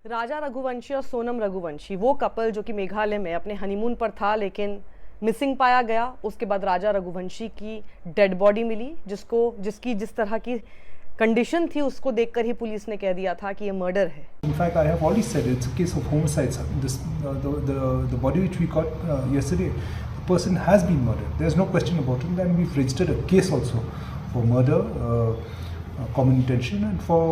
राजा रघुवंशी और सोनम रघुवंशी वो कपल जो कि मेघालय में अपने हनीमून पर था लेकिन मिसिंग पाया गया। उसके बाद राजा रघुवंशी की डेड बॉडी मिली जिसकी जिस तरह की कंडीशन थी उसको देखकर ही पुलिस ने कह दिया था कि ये मर्डर है। In fact, I have already said it's a case of homicide. The body which we got yesterday, the person has been murdered. There's no question about it. And we've registered a case also for murder, common intention, and for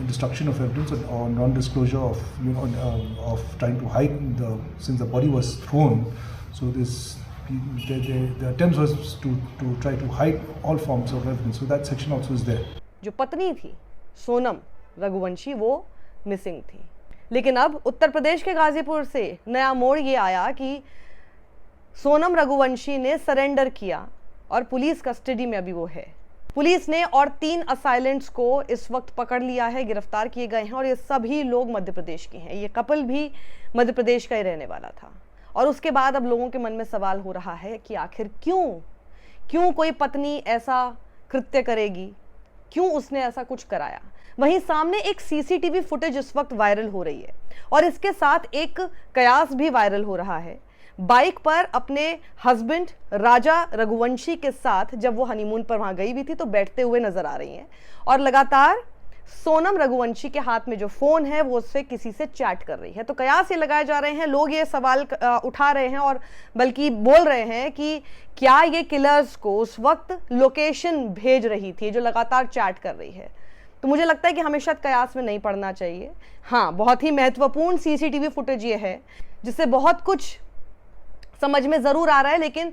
destruction of evidence or non-disclosure of trying to hide since the body was thrown. So the attempt was to try to hide all forms of evidence. So that section also is there. जो पत्नी थी सोनम रघुवंशी वो missing थी। लेकिन अब उत्तर प्रदेश के गाजीपुर से नया मोड़ ये आया कि सोनम रघुवंशी ने सरेंडर किया और पुलिस कस्टडी में अभी वो है। पुलिस ने और 3 असाइलेंट्स को इस वक्त पकड़ लिया है, गिरफ्तार किए गए हैं और ये सभी लोग मध्य प्रदेश के हैं। ये कपल भी मध्य प्रदेश का ही रहने वाला था। और उसके बाद अब लोगों के मन में सवाल हो रहा है कि आखिर क्यों कोई पत्नी ऐसा कृत्य करेगी, क्यों उसने ऐसा कुछ कराया। वहीं सामने एक सीसीटीवी फुटेज इस वक्त वायरल हो रही है और इसके साथ एक कयास भी वायरल हो रहा है। बाइक पर अपने हस्बैंड राजा रघुवंशी के साथ जब वो हनीमून पर वहां गई हुई थी तो बैठते हुए नजर आ रही हैं और लगातार सोनम रघुवंशी के हाथ में जो फोन है वो उससे किसी से चैट कर रही है। तो कयास ये लगाए जा रहे हैं, लोग ये सवाल उठा रहे हैं और बल्कि बोल रहे हैं कि क्या ये किलर्स को उस वक्त लोकेशन भेज रही थी जो लगातार चैट कर रही है। तो मुझे लगता है कि हमें शायद कयास में नहीं पड़ना चाहिए। हाँ, बहुत ही महत्वपूर्ण सीसीटीवी फुटेज ये है जिससे बहुत कुछ समझ में जरूर आ रहा है, लेकिन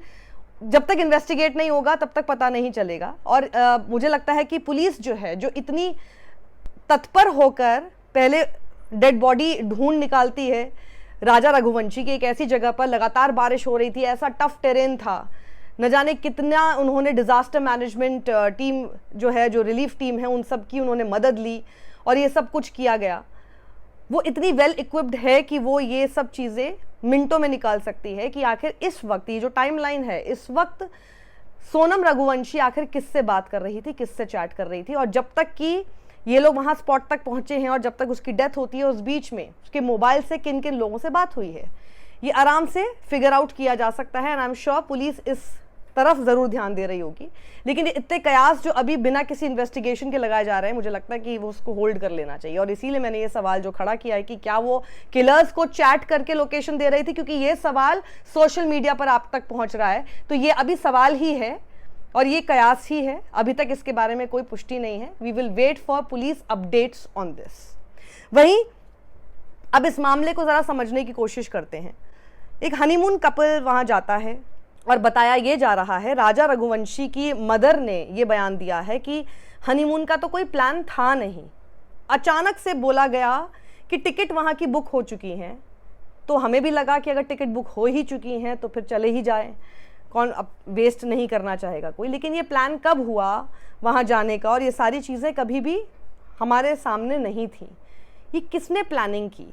जब तक इन्वेस्टिगेट नहीं होगा तब तक पता नहीं चलेगा। और मुझे लगता है कि पुलिस जो है जो इतनी तत्पर होकर पहले डेड बॉडी ढूंढ निकालती है राजा रघुवंशी की एक ऐसी जगह पर, लगातार बारिश हो रही थी, ऐसा टफ टेरेन था, न जाने कितना उन्होंने डिजास्टर मैनेजमेंट टीम जो है, जो रिलीफ टीम है, उन सब की उन्होंने मदद ली और ये सब कुछ किया गया। वो इतनी वेल इक्विप्ड है कि वो ये सब चीज़ें मिनटों में निकाल सकती है कि आखिर इस वक्त ये जो टाइमलाइन है, इस वक्त सोनम रघुवंशी आखिर किससे बात कर रही थी, किससे चैट कर रही थी। और जब तक कि ये लोग वहाँ स्पॉट तक पहुँचे हैं और जब तक उसकी डेथ होती है उस बीच में उसके मोबाइल से किन किन लोगों से बात हुई है, ये आराम से फिगर आउट किया जा सकता है। And I am sure police इस तरफ ज़रूर ध्यान दे रही होगी। लेकिन इतने कयास जो अभी बिना किसी इन्वेस्टिगेशन के लगाए जा रहे हैं, मुझे लगता है कि वो उसको होल्ड कर लेना चाहिए। और इसीलिए मैंने ये सवाल जो खड़ा किया है कि क्या वो किलर्स को चैट करके लोकेशन दे रही थी, क्योंकि ये सवाल सोशल मीडिया पर आप तक पहुंच रहा है। तो ये अभी सवाल ही है और ये कयास ही है, अभी तक इसके बारे में कोई पुष्टि नहीं है। We will wait for police updates on this. वहीं अब इस मामले को ज़रा समझने की कोशिश करते हैं। एक हनीमून कपल वहाँ जाता है और बताया ये जा रहा है, राजा रघुवंशी की मदर ने ये बयान दिया है कि हनीमून का तो कोई प्लान था नहीं, अचानक से बोला गया कि टिकट वहाँ की बुक हो चुकी हैं। तो हमें भी लगा कि अगर टिकट बुक हो ही चुकी हैं तो फिर चले ही जाए, कौन अब वेस्ट नहीं करना चाहेगा कोई। लेकिन ये प्लान कब हुआ वहाँ जाने का और ये सारी चीज़ें कभी भी हमारे सामने नहीं थी। ये किसने प्लानिंग की?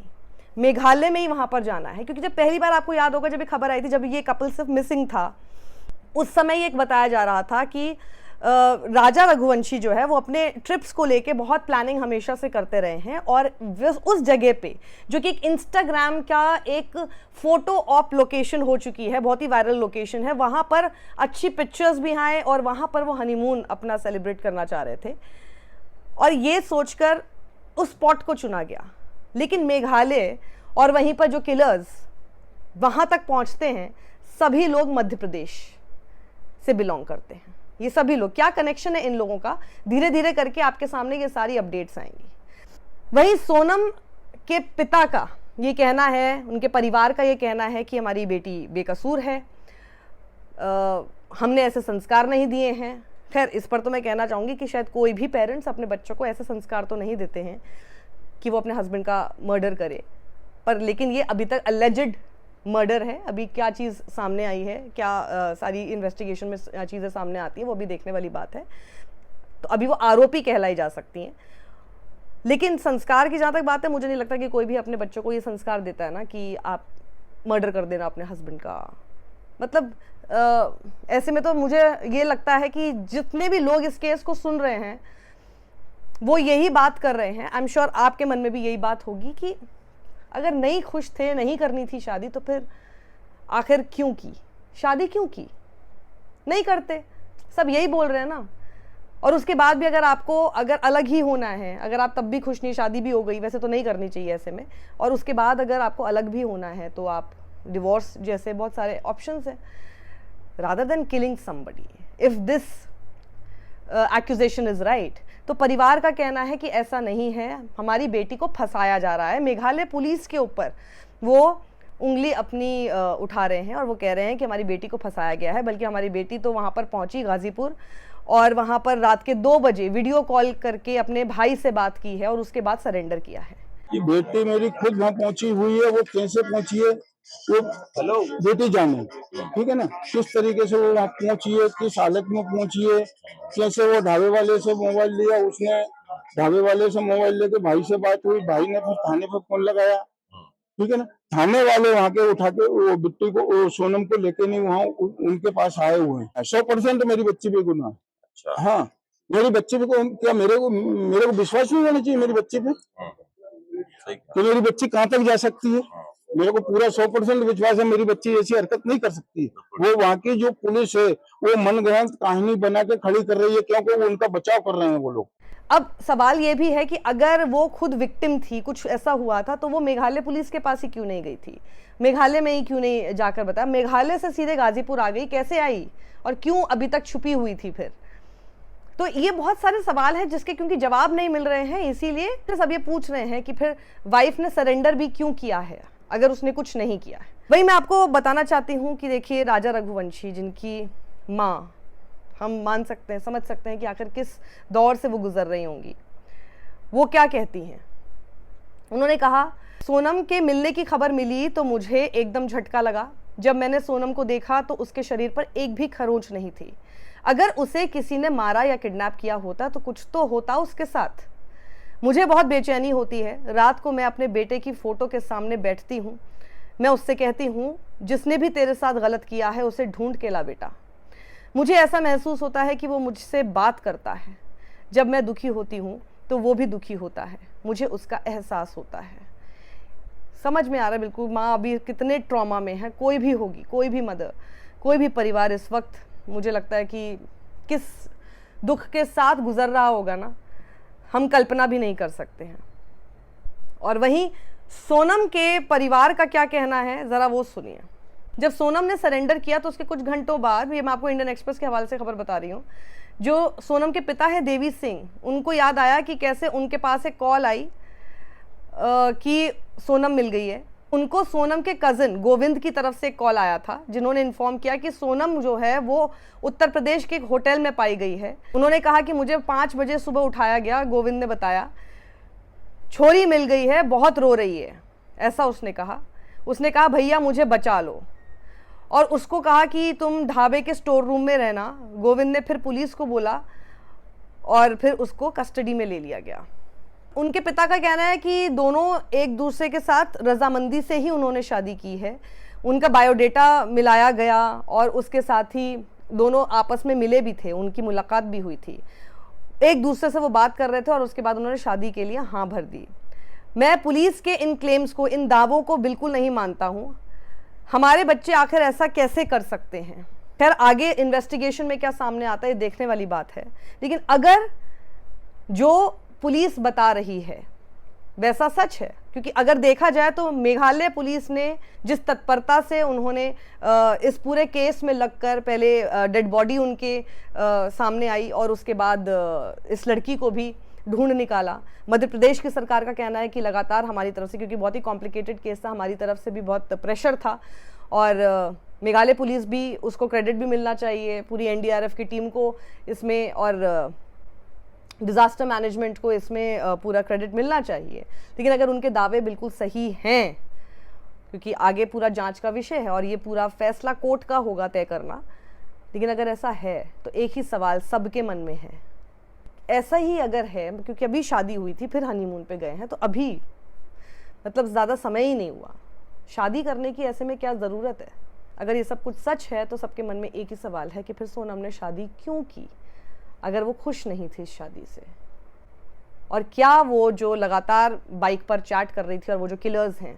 मेघालय में ही वहाँ पर जाना है, क्योंकि जब पहली बार आपको याद होगा जब ये खबर आई थी, जब ये कपल सिर्फ मिसिंग था, उस समय ये एक बताया जा रहा था कि राजा रघुवंशी जो है वो अपने ट्रिप्स को लेके बहुत प्लानिंग हमेशा से करते रहे हैं और उस जगह पे जो कि एक इंस्टाग्राम का एक फोटो ऑप लोकेशन हो चुकी है, बहुत ही वायरल लोकेशन है, वहाँ पर अच्छी पिक्चर्स भी आए और वहाँ पर वो हनीमून अपना सेलिब्रेट करना चाह रहे थे और ये सोचकर उस स्पॉट को चुना गया। लेकिन मेघालय और वहीं पर जो किलर्स वहाँ तक पहुँचते हैं, सभी लोग मध्य प्रदेश से बिलोंग करते हैं। ये सभी लोग, क्या कनेक्शन है इन लोगों का, धीरे धीरे करके आपके सामने ये सारी अपडेट्स आएंगी। वहीं सोनम के पिता का ये कहना है, उनके परिवार का ये कहना है कि हमारी बेटी बेकसूर है, हमने ऐसे संस्कार नहीं दिए हैं। खैर, इस पर तो मैं कहना चाहूँगी कि शायद कोई भी पेरेंट्स अपने बच्चों को ऐसे संस्कार तो नहीं देते हैं कि वो अपने हस्बैंड का मर्डर करे, पर लेकिन ये अभी तक अलेजेड मर्डर है। अभी क्या चीज़ सामने आई है, क्या सारी इन्वेस्टिगेशन में चीज़ें सामने आती हैं, वो भी देखने वाली बात है। तो अभी वो आरोपी कहलाई जा सकती हैं। लेकिन संस्कार की जहाँ तक बात है, मुझे नहीं लगता कि कोई भी अपने बच्चों को ये संस्कार देता है ना कि आप मर्डर कर देना अपने हस्बैंड का। मतलब ऐसे में तो मुझे ये लगता है कि जितने भी लोग इस केस को सुन रहे हैं, वो यही बात कर रहे हैं। आई एम श्योर आपके मन में भी यही बात होगी कि अगर नहीं खुश थे, नहीं करनी थी शादी, तो फिर आखिर क्यों की शादी, क्यों की? नहीं करते, सब यही बोल रहे हैं ना। और उसके बाद भी अगर आपको अगर अलग ही होना है, अगर आप तब भी खुश नहीं, शादी भी हो गई, वैसे तो नहीं करनी चाहिए ऐसे में, और उसके बाद अगर आपको अलग भी होना है तो आप डिवोर्स जैसे बहुत सारे ऑप्शंस हैं। Rather than killing somebody, if this accusation is right, तो परिवार का कहना है कि ऐसा नहीं है, हमारी बेटी को फंसाया जा रहा है। मेघालय पुलिस के ऊपर वो उंगली अपनी उठा रहे हैं और वो कह रहे हैं कि हमारी बेटी को फंसाया गया है। बल्कि हमारी बेटी तो वहाँ पर पहुँची गाजीपुर, और वहाँ पर रात के 2 बजे वीडियो कॉल करके अपने भाई से बात की है और उसके बाद सरेंडर किया है। ये बेटी मेरी खुद वहाँ पहुंची हुई है, वो कैसे पहुंची है वो बेटी जाने, ठीक है ना, किस तरीके से वो वहाँ पहुंची है, किस हालत में पहुंची है, कैसे वो ढाबे वाले से मोबाइल लिया, उसने ढाबे वाले से मोबाइल लेके भाई से बात हुई, भाई ने फिर थाने पे फोन लगाया, ठीक है ना। थाने वाले वहाँ के उठा के वो बिट्टी को, वो सोनम को लेके नहीं वहाँ उनके पास आए हुए हैं। 100% मेरी बच्ची पे गुनाह। अच्छा। हाँ, मेरी बच्ची पे क्या मेरे को विश्वास नहीं होना चाहिए मेरी बच्ची पे? तो मेरी बच्ची कहाँ तक जा सकती है? मेरे को पूरा 100% विश्वास है मेरी बच्ची ऐसी हरकत नहीं कर सकती है। वो वहाँ की जो पुलिस है वो मनगढ़ंत कहानी बना के खड़ी कर रही है, क्योंकि वो उनका बचाव कर रहे हैं वो लोग। अब सवाल ये भी है कि अगर वो खुद विक्टिम थी, कुछ ऐसा हुआ था, तो वो मेघालय पुलिस के पास ही क्यों नहीं गई थी? मेघालय में ही क्यों नहीं जाकर बताया? मेघालय से सीधे गाजीपुर आ गई, कैसे आई और क्यों अभी तक छुपी हुई थी फिर? तो ये बहुत सारे सवाल हैं जिसके क्योंकि जवाब नहीं मिल रहे हैं, इसीलिए सब ये पूछ रहे हैं कि फिर वाइफ ने सरेंडर भी क्यों किया है अगर उसने कुछ नहीं किया है। वही मैं आपको बताना चाहती हूँ कि देखिए, राजा रघुवंशी, जिनकी माँ, हम मान सकते हैं, समझ सकते हैं कि आखिर किस दौर से वो गुजर रही होंगी, वो क्या कहती हैं। उन्होंने कहा, सोनम के मिलने की खबर मिली तो मुझे एकदम झटका लगा। जब मैंने सोनम को देखा तो उसके शरीर पर एक भी खरोंच नहीं थी। अगर उसे किसी ने मारा या किडनैप किया होता तो कुछ तो होता उसके साथ। मुझे बहुत बेचैनी होती है। रात को मैं अपने बेटे की फ़ोटो के सामने बैठती हूँ। मैं उससे कहती हूँ, जिसने भी तेरे साथ गलत किया है उसे ढूंढ के ला बेटा। मुझे ऐसा महसूस होता है कि वो मुझसे बात करता है। जब मैं दुखी होती हूँ तो वो भी दुखी होता है, मुझे उसका एहसास होता है। समझ में आ रहा है बिल्कुल, माँ अभी कितने ट्रॉमा में है। कोई भी होगी, कोई भी मदर, कोई भी परिवार इस वक्त, मुझे लगता है कि किस दुख के साथ गुजर रहा होगा ना, हम कल्पना भी नहीं कर सकते हैं। और वहीं सोनम के परिवार का क्या कहना है, ज़रा वो सुनिए। जब सोनम ने सरेंडर किया तो उसके कुछ घंटों बाद, ये मैं आपको इंडियन एक्सप्रेस के हवाले से खबर बता रही हूँ, जो सोनम के पिता है देवी सिंह, उनको याद आया कि कैसे उनके पास एक कॉल आई कि सोनम मिल गई है। उनको सोनम के कज़न गोविंद की तरफ से एक कॉल आया था, जिन्होंने इन्फॉर्म किया कि सोनम जो है वो उत्तर प्रदेश के एक होटल में पाई गई है। उन्होंने कहा कि मुझे 5 बजे सुबह उठाया गया, गोविंद ने बताया, छोरी मिल गई है, बहुत रो रही है, ऐसा उसने कहा। उसने कहा, भैया मुझे बचा लो, और उसको कहा कि तुम ढाबे के स्टोर रूम में रहना। गोविंद ने फिर पुलिस को बोला और फिर उसको कस्टडी में ले लिया गया। उनके पिता का कहना है कि दोनों एक दूसरे के साथ रजामंदी से ही उन्होंने शादी की है। उनका बायोडेटा मिलाया गया और उसके साथ ही दोनों आपस में मिले भी थे, उनकी मुलाकात भी हुई थी, एक दूसरे से वो बात कर रहे थे और उसके बाद उन्होंने शादी के लिए हाँ भर दी। मैं पुलिस के इन क्लेम्स को, इन दावों को बिल्कुल नहीं मानता हूँ। हमारे बच्चे आखिर ऐसा कैसे कर सकते हैं? खैर, आगे इन्वेस्टिगेशन में क्या सामने आता है ये देखने वाली बात है। लेकिन अगर जो पुलिस बता रही है वैसा सच है, क्योंकि अगर देखा जाए तो मेघालय पुलिस ने जिस तत्परता से उन्होंने इस पूरे केस में लगकर, पहले डेड बॉडी उनके सामने आई और उसके बाद इस लड़की को भी ढूंढ निकाला। मध्य प्रदेश की सरकार का कहना है कि लगातार हमारी तरफ से, क्योंकि बहुत ही कॉम्प्लिकेटेड केस था, हमारी तरफ से भी बहुत प्रेशर था, और मेघालय पुलिस भी, उसको क्रेडिट भी मिलना चाहिए, पूरी एनडीआरएफ की टीम को इसमें, और डिज़ास्टर मैनेजमेंट को इसमें पूरा क्रेडिट मिलना चाहिए। लेकिन अगर उनके दावे बिल्कुल सही हैं, क्योंकि आगे पूरा जांच का विषय है और ये पूरा फैसला कोर्ट का होगा तय करना, लेकिन अगर ऐसा है तो एक ही सवाल सबके मन में है, ऐसा ही अगर है, क्योंकि अभी शादी हुई थी, फिर हनीमून पे गए हैं, तो अभी मतलब ज़्यादा समय ही नहीं हुआ शादी करने की, ऐसे में क्या ज़रूरत है? अगर ये सब कुछ सच है तो सबके मन में एक ही सवाल है कि फिर सोनम ने शादी क्यों की, अगर वो खुश नहीं थी इस शादी से। और क्या वो जो लगातार बाइक पर चैट कर रही थी और वो जो किलर्स हैं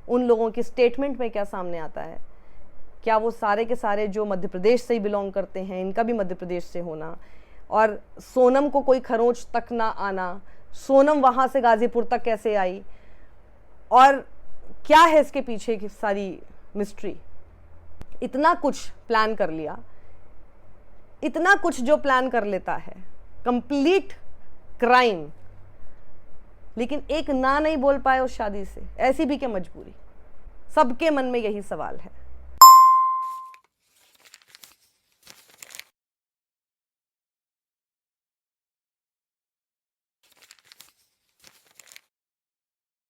उन लोगों की स्टेटमेंट में क्या सामने आता है, क्या वो सारे के सारे जो मध्य प्रदेश से ही बिलोंग करते हैं, इनका भी मध्य प्रदेश से होना, और सोनम को कोई खरोंच तक ना आना, सोनम वहाँ से गाज़ीपुर तक कैसे आई, और क्या है इसके पीछे की सारी मिस्ट्री। इतना कुछ प्लान कर लिया, इतना कुछ जो प्लान कर लेता है, कंप्लीट क्राइम, लेकिन एक ना नहीं बोल पाए उस शादी से, ऐसी भी क्या मजबूरी। सबके मन में यही सवाल है।